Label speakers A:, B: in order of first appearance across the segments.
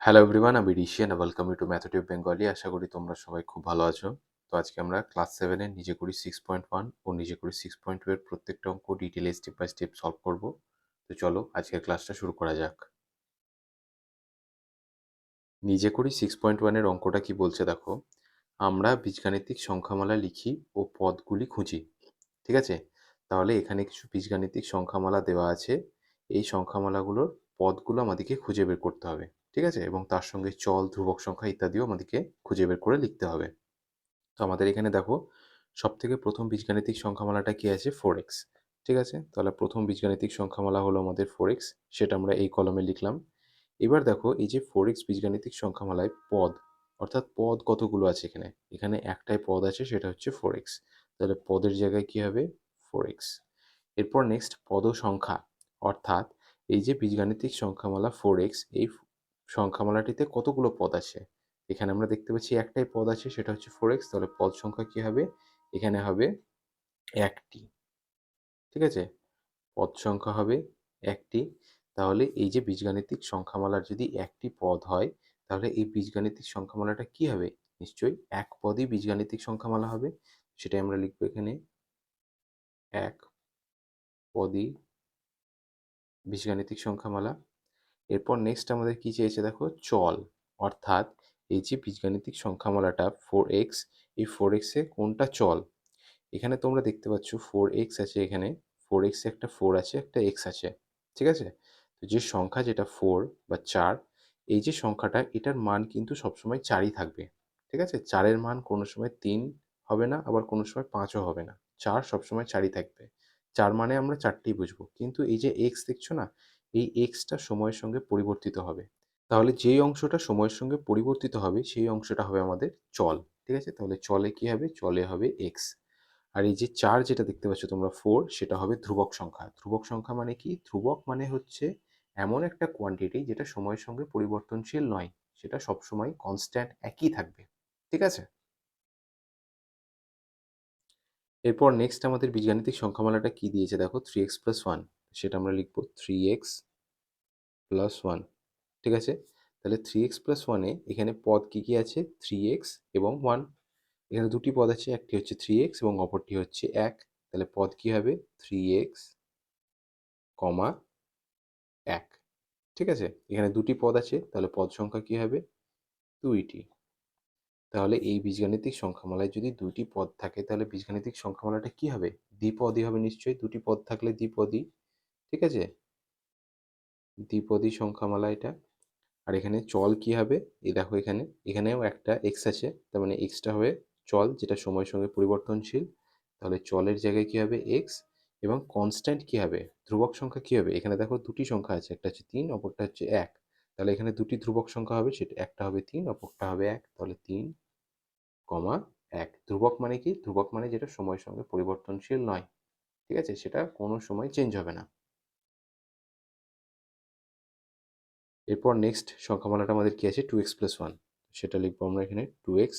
A: Hello everyone, আমি Rishi and welcome you to Mathtive Bengali. আশা করি তোমরা সবাই খুব ভালো আছো। তো আজকে আমরা ক্লাস 7 এর নিজে করি 6.1 ও নিজে করি 6.2 এর প্রত্যেকটা অঙ্ক ডিটেইলে স্টেপ বাই স্টেপ সলভ করব। তো চলো আজকের ক্লাসটা শুরু করা যাক। নিজে করি 6.1 এর অঙ্কটা কি বলছে দেখো, আমরা বীজগাণিতিক সংখ্যামালা লিখি ও পদগুলি খুঁজি। ঠিক আছে? তাহলে এখানে কিছু বীজগাণিতিক সংখ্যামালা দেওয়া আছে। এই সংখ্যামালাগুলোর পদগুলো আমাদেরকে খুঁজে বের করতে হবে। ঠিক আছে? এবং তার সঙ্গে চল, ধ্রুবক সংখ্যা ইত্যাদিও আমাদেরকে খুঁজে বের করে লিখতে হবে। তো আমাদের এখানে দেখো, সবথেকে প্রথম বীজগাণিতিক সংখ্যামালাটা কি আছে? 4x। ঠিক আছে? তাহলে প্রথম বীজগাণিতিক সংখ্যামালা হলো আমাদের 4x, সেটা আমরা এই কলমে লিখলাম। এবার দেখো, এই যে 4x বীজগাণিতিক সংখ্যামালায় পদ, অর্থাৎ পদ কতগুলো আছে এখানে? এখানে একটাই পদ আছে, সেটা হচ্ছে 4x। তাহলে পদের জায়গায় কি হবে? 4x। এরপর নেক্সট পদ সংখ্যা, অর্থাৎ এই যে বীজগাণিতিক সংখ্যামালা 4x, এই সংখ্যামালাটিতে কতগুলো পদ আছে? এখানে আমরা দেখতে পাচ্ছি একটাই পদ আছে, সেটা হচ্ছে 4x। তাহলে পদ সংখ্যা কি হবে? এখানে হবে একটি। ঠিক আছে? পদ সংখ্যা হবে একটি। তাহলে এই যে বীজগাণিতিক সংখ্যামালার যদি একটি পদ হয়, তাহলে এই বীজগাণিতিক সংখ্যামালাটা কি হবে? নিশ্চয়ই এক পদই বীজগাণিতিক সংখ্যামালা হবে। সেটাই আমরা লিখবো এখানে, এক পদই বীজগাণিতিক সংখ্যামালা। এরপর নেক্সট আমাদের কি চেয়েছে দেখো, চল, অর্থাৎ এই যে বীজগাণিতিক সংখ্যামালাটা 4x, এই 4x এ কোনটা চল? এখানে তোমরা দেখতে পাচ্ছ 4x আছে, এখানে 4x এ একটা 4 আছে, একটা x আছে। ঠিক আছে? তো যে সংখ্যা যেটা 4 বা 4, এই যে সংখ্যাটা, এটার মান কিন্তু সবসময় 4ই থাকবে। ঠিক আছে? 4 এর মান কোনো সময় 3 হবে না, আবার কোনো সময় 5 ও হবে না। 4 সবসময় 4ই থাকবে। 4 মানে আমরা 4টেই বুঝবো। কিন্তু এই যে x দেখছো না, এই x টা সময়ের সঙ্গে পরিবর্তিত হবে। তাহলে যেই অংশটা সময়ের সঙ্গে পরিবর্তিত হবে, সেই অংশটা হবে আমাদের চল। ঠিক আছে? তাহলে চলে কি হবে? চলে হবে x। আর এই যে 4 যেটা দেখতে পাচ্ছ তোমরা 4, সেটা হবে ধ্রুবক সংখ্যা। ধ্রুবক সংখ্যা মানে কি? ধ্রুবক মানে হচ্ছে এমন একটা কোয়ান্টিটি যেটা সময়ের সঙ্গে পরিবর্তনশীল নয়। সেটা সবসময় কনস্ট্যান্ট একই থাকবে। ঠিক আছে? এরপর নেক্সট আমাদের বীজগাণিতিক সংখ্যামালাটা কি দিয়েছে দেখো, 3x + 1। সেটা আমরা লিখব 3x + 1। ঠিক আছে? তাহলে 3x + 1 এ এখানে পদ কি আছে? 3x এবং 1। এখানে দুটি পদ আছে, একটি হচ্ছে 3x এবং অপরটি হচ্ছে 1। তাহলে পদ কি হবে? 3x, 1। ঠিক আছে? এখানে দুটি পদ আছে, তাহলে পদ সংখ্যা কি হবে? 2টি। তাহলে এই বীজগাণিতিক সংখ্যামালায় যদি 2টি পদ থাকে, তাহলে বীজগাণিতিক সংখ্যামালাটা কি হবে? দ্বিপদী হবে নিশ্চয়ই। দুটি পদ থাকলে দ্বিপদী। ঠিক আছে? দ্বিপদী সংখ্যামালা এটা। আর এখানে চল কি হবে? এই দেখো, এখানেও একটা x আছে, তার মানে x টা হবে চল, যেটা সময়ের সঙ্গে পরিবর্তনশীল। তাহলে চলের জায়গায় কি হবে? x। এবং কনস্ট্যান্ট কি হবে? ধ্রুবক সংখ্যা কি হবে? এখানে দেখো দুটি সংখ্যা আছে, একটা হচ্ছে 3, অপরটা হচ্ছে 1। তাহলে এখানে দুটি ধ্রুবক সংখ্যা হবে, সেটা একটা হবে 3, অপরটা হবে 1। তাহলে 3, 1। ধ্রুবক মানে কি? ধ্রুবক মানে যেটা সময়ের সঙ্গে পরিবর্তনশীল নয়। ঠিক আছে? সেটা কোনো সময় চেঞ্জ হবে না। এরপর নেক্সট সংখ্যামালাটা আমাদের কি আছে? 2x + 1। সেটা লিখবো আমরা এখানে 2x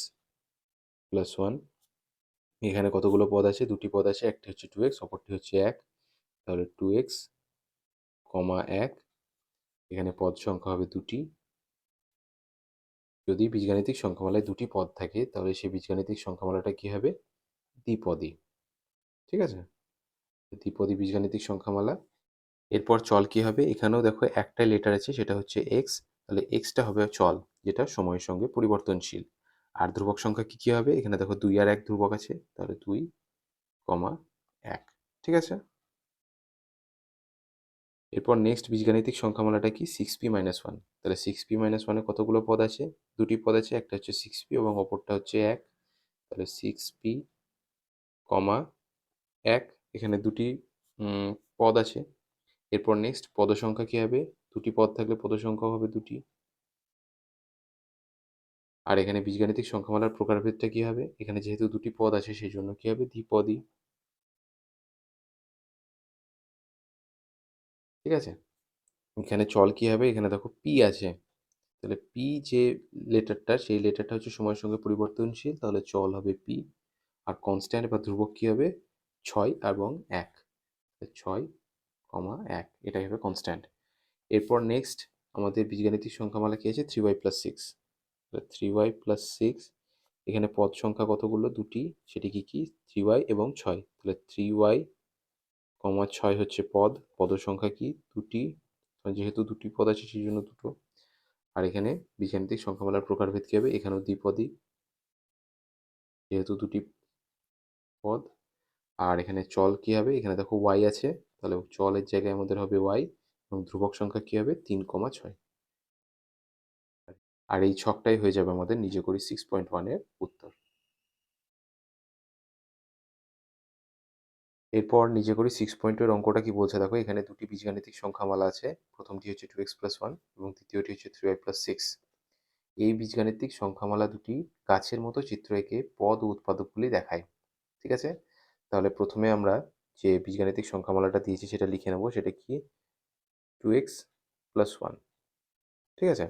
A: + 1। এখানে কতগুলো পদ আছে? দুটি পদ আছে, একটি হচ্ছে 2x, অপরটি হচ্ছে 1। তাহলে 2x, 1। এখানে পদ সংখ্যা হবে দুটি। যদি বীজগাণিতিক সংখ্যামালায় দুটি পদ থাকে, তাহলে সেই বীজগাণিতিক সংখ্যামালাটা কি হবে? দ্বিপদী। ঠিক আছে? দ্বিপদী বীজগাণিতিক সংখ্যামালা। এরপর চল কি হবে? এখানেও দেখো একটাই লেটার আছে, সেটা হচ্ছে x। তাহলে x টা হবে চল, যেটা সময়ের সঙ্গে পরিবর্তনশীল। আর ধ্রুবক সংখ্যা কি হবে? এখানে দেখো 2 আর 1 ধ্রুবক আছে, তাহলে 2, 1। ঠিক আছে? এরপর নেক্সট বীজগাণিতিক সংখ্যামালাটা কি? 6p - 1। তাহলে 6p - 1 এ কতগুলো পদ আছে? দুটি পদ আছে, একটা হচ্ছে 6p এবং অপরটা হচ্ছে 1। তাহলে 6p, 1। এখানে দুটি উম, পদ আছে। এরপর নেক্সট পদ সংখ্যা কি হবে? দুটি পদ থাকলে পদ সংখ্যা হবে দুটি। আর এখানে বীজগাণিতিক সংখ্যামালার প্রকারভেদটা কি হবে? এখানে যেহেতু দুটি পদ আছে, সেই জন্য কি হবে? দ্বিপদী। ঠিক আছে? এখানে চল কি হবে? এখানে দেখো p আছে, তাহলে p যে লেটারটা, সেই লেটারটা হচ্ছে সময়ের সঙ্গে পরিবর্তনশীল, তাহলে চল হবে p। আর কনস্ট্যান্ট বা ধ্রুবক কি হবে? 6 এবং 1। 6, 1, এটাই হবে কনস্ট্যান্ট। এরপর নেক্সট আমাদের বীজগাণিতিক সংখ্যামালা কী আছে 3y+6, তাহলে 3y+6, এখানে পদ সংখ্যা কতগুলো? দুটি, সেটি কি 3y এবং 6, তাহলে 3y, 6 হচ্ছে পদ সংখ্যা কি দুটি, যেহেতু দুটি পদ আছে সেই জন্য দুটো। আর এখানে বীজগাণিতিক সংখ্যামালার প্রকারভেদ কী হবে? এখানেও দ্বিপদী, যেহেতু দুটি পদ। আর এখানে চল কী হবে? এখানে দেখো y আছে, তাহলে চলের জায়গায় আমাদের হবে y, এবং ধ্রুবক সংখ্যা কী হবে? 3,6। আর এই ছকটাই হয়ে যাবে আমাদের নিজে করি 6.1 এর উত্তর। এরপর নিজে করি 6.2 এর অঙ্কটা কি বলছে দেখো, এখানে দুটি বীজগাণিতিক সংখ্যামালা আছে, প্রথমটি হচ্ছে 2x+1 এবং দ্বিতীয়টি হচ্ছে 3y+6। এই বীজগাণিতিক সংখ্যামালা দুটি গাছের মতো চিত্র এঁকে পদ ও উৎপাদকগুলি দেখায়। ঠিক আছে, তাহলে প্রথমে আমরা যে বীজগাণিতিক সংখ্যামালাটা দিয়েছি সেটা লিখে নেব, সেটা কি 2x+1। ঠিক আছে,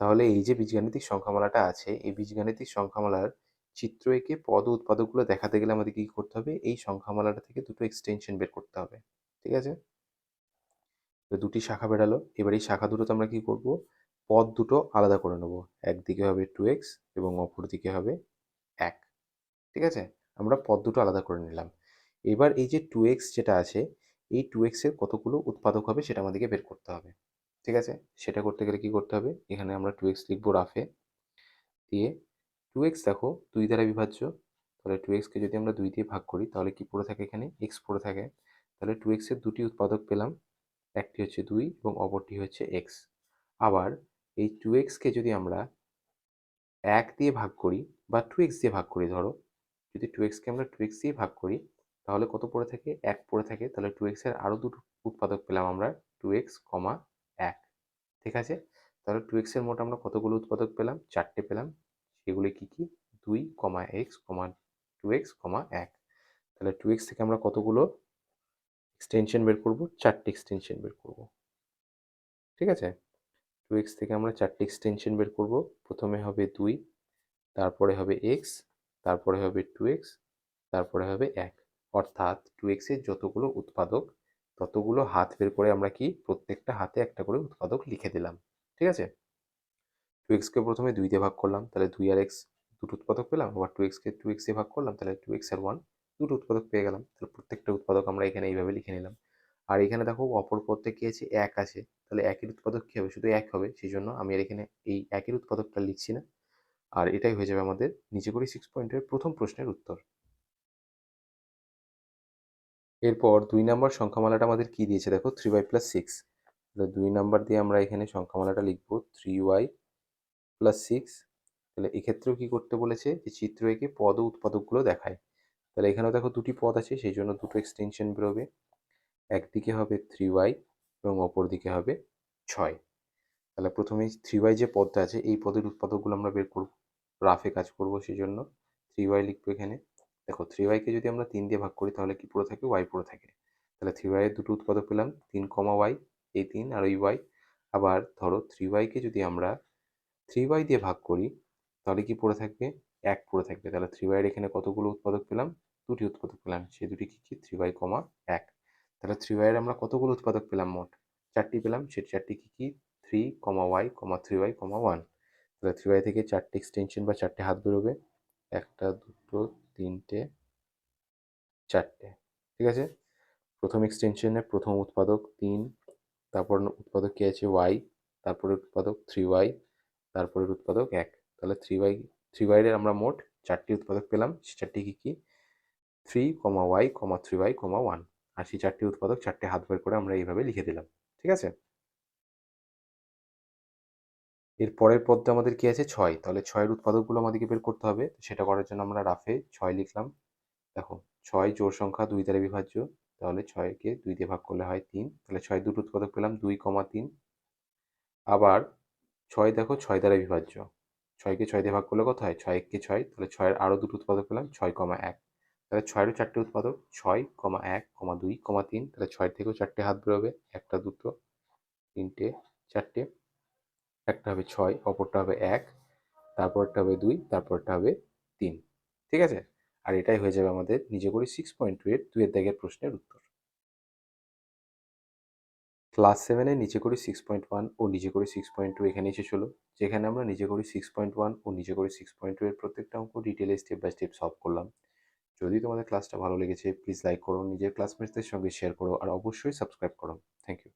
A: তাহলে এই যে বীজগাণিতিক সংখ্যামালাটা আছে, এই বীজগাণিতিক সংখ্যামালার চিত্র এঁকে পদ ও উৎপাদকগুলো দেখাতে গেলে আমাদের কি করতে হবে? এই সংখ্যামালাটা থেকে দুটো এক্সটেনশন বের করতে হবে। ঠিক আছে, তো দুটি শাখা বেরালো, এবার এই শাখা দুটোতে আমরা কি করব? পদ দুটো আলাদা করে নেব, একদিকে হবে 2x এবং অপর দিকে হবে 1। ঠিক আছে, আমরা পদ দুটো আলাদা করে নিলাম। এবার এই যে 2x যেটা আছে, এই 2x এর কতগুলো উৎপাদক হবে সেটা আমাদেরকে বের করতে হবে। ঠিক আছে, সেটা করতে গেলে কি করতে হবে? এখানে আমরা 2x লিখবো রাফে, দিয়ে 2x দেখো 2 দ্বারা বিভাজ্য, তাহলে 2x কে যদি আমরা 2 দিয়ে ভাগ করি তাহলে কি পড়ে থাকে? এখানে x পড়ে থাকে। তাহলে 2x এর দুটি উৎপাদক পেলাম, একটি হচ্ছে 2 এবং অপরটি হচ্ছে x। আবার এই 2x কে যদি আমরা 1 দিয়ে ভাগ করি বা 2x দিয়ে ভাগ করি, ধরো যদি 2x কে আমরা 2x দিয়ে ভাগ করি তাহলে কত পড়ে থাকে? 1 পড়ে থাকে। তাহলে 2x এর আরও দুটো উৎপাদক পেলাম আমরা, 2x, 1। ঠিক আছে, তাহলে 2x এর মোট আমরা কতগুলো উৎপাদক পেলাম? 4টে পেলাম। সেগুলি কি 2, x, 2x, 1। তাহলে 2x থেকে আমরা কতগুলো এক্সটেনশন বের করব? 4টে এক্সটেনশন বের করব। ঠিক আছে, 2x থেকে আমরা 4টে এক্সটেনশন বের করব। প্রথমে হবে 2, তারপরে হবে x, তারপরে হবে 2x, তারপরে হবে 1। অর্থাৎ 2x এর যতগুলো উৎপাদক ততগুলো হাত বের করে আমরা কি প্রত্যেকটা হাতে একটা করে উৎপাদক লিখে দিলাম। ঠিক আছে, 2x কে প্রথমে 2 দিয়ে ভাগ করলাম, তাহলে 2 আর x দুটো উৎপাদক পেলাম। আবার 2x কে 2x দিয়ে ভাগ করলাম, তাহলে 2x আর 1 দুটো উৎপাদক পেয়ে গেলাম। তাহলে প্রত্যেকটা উৎপাদক আমরা এখানে এইভাবে লিখে নিলাম। আর এখানে দেখো অপর পদে কি আছে? 1 আছে, তাহলে 1 এর উৎপাদক কি হবে? শুধু 1 হবে, সেই জন্য আমি আর এখানে এই 1 এর উৎপাদকটা লিখছি না। আর এটাই হয়ে যাবে আমাদের নিচে করি 6 এর প্রথম প্রশ্নের উত্তর। এরপর 2 নম্বর সংখ্যামালাটা আমাদের কি দিয়েছে দেখো, 3y+6। তাহলে 2 নাম্বার দিয়ে আমরা এখানে সংখ্যামালাটা লিখবো 3y+6। তাহলে এক্ষেত্রেও কি করতে বলেছে? যে চিত্র এঁকে পদ ও উৎপাদকগুলো দেখায়। তাহলে এখানেও দেখো দুটি পদ আছে, সেই জন্য দুটো এক্সটেনশন বেরোবে, একদিকে হবে 3y এবং অপর দিকে হবে 6। তাহলে প্রথমে 3y যে পদটা আছে এই পদের উৎপাদকগুলো আমরা বের করব, রাফে কাজ করব, সেই জন্য 3y লিখবো এখানে। দেখো 3y কে যদি আমরা 3 দিয়ে ভাগ করি তাহলে কি পড়ে থাকে? y পড়ে থাকে। তাহলে 3y এর দুটো উৎপাদক পেলাম, 3, y, এই 3 আর ওই y। আবার ধরো 3y কে যদি আমরা 3y দিয়ে ভাগ করি তাহলে কি পড়ে থাকবে? 1 পড়ে থাকবে। তাহলে 3y এর এখানে কতগুলো উৎপাদক পেলাম? দুটি উৎপাদক পেলাম, সেই দুটি কি 3y, 1। তাহলে 3y এর আমরা কতগুলো উৎপাদক পেলাম? মোট 4টি পেলাম, সেই 4টি কি 3, y, 3y, 1। তাহলে 3y থেকে 4টে এক্সটেনশন বা 4টে হাত বেরোবে, 1টা, 2টো, 3টে, 4টে। ঠিক আছে, প্রথম এক্সটেনশনের প্রথম উৎপাদক 3, তারপর উৎপাদক কি আছে? y, তারপরে উৎপাদক 3y, তারপরের উৎপাদক 1। তাহলে 3y এর আমরা মোট 4টি উৎপাদক পেলাম, সেই 4টি কি 3, y, 3y, 1। আর সেই 4টি উৎপাদক 4টে হাত বের করে আমরা এইভাবে লিখে দিলাম। ঠিক আছে, এর পরের পদটা আমাদের কি আছে? 6। তাহলে 6 এর উৎপাদকগুলো আমাদেরকে বের করতে হবে, সেটা করার জন্য আমরা রাফে 6 লিখলাম। দেখো 6 জোড় সংখ্যা 2 দ্বারা বিভাজ্য, তাহলে 6 কে 2 দিয়ে ভাগ করলে হয় 3। তাহলে 6 দুটো উৎপাদক পেলাম, 2, 3। আবার 6 দেখো 6 দ্বারা বিভাজ্য, 6 কে 6 দিয়ে ভাগ করলে কত হয়? 6, 1 কে 6। তাহলে 6 এর আরও দুটো উৎপাদক পেলাম, 6, 1। তাহলে 6 এরও 4টে উৎপাদক, 6, 1, 2, 3। তাহলে 6 থেকেও 4টে হাত বেরোবে, 1টা, 2টো, 3টে, 4টে। একটা হবে 6, অপরটা হবে 1, তারপরটা হবে 2, তারপরটা হবে 3। ঠিক আছে, আর এটাই হয়ে যাবে আমাদের নিজে করি 6.2 এর 2 এর দাগের প্রশ্নের উত্তর। ক্লাস 7 এ নিচে করি 6.1 ও নিচে করি 6.2 এখানে এসে চলো, যেখানে আমরা নিচে করি 6.1 ও নিচে করি 6.2 এর প্রত্যেকটা অঙ্ক ডিটেইলে স্টেপ বাই স্টেপ সলভ করলাম। যদি তোমাদের ক্লাসটা ভালো লেগেছে প্লিজ লাইক করো, নিজের ক্লাসমেটসদের সঙ্গে শেয়ার করো আর অবশ্যই সাবস্ক্রাইব করো। Thank you.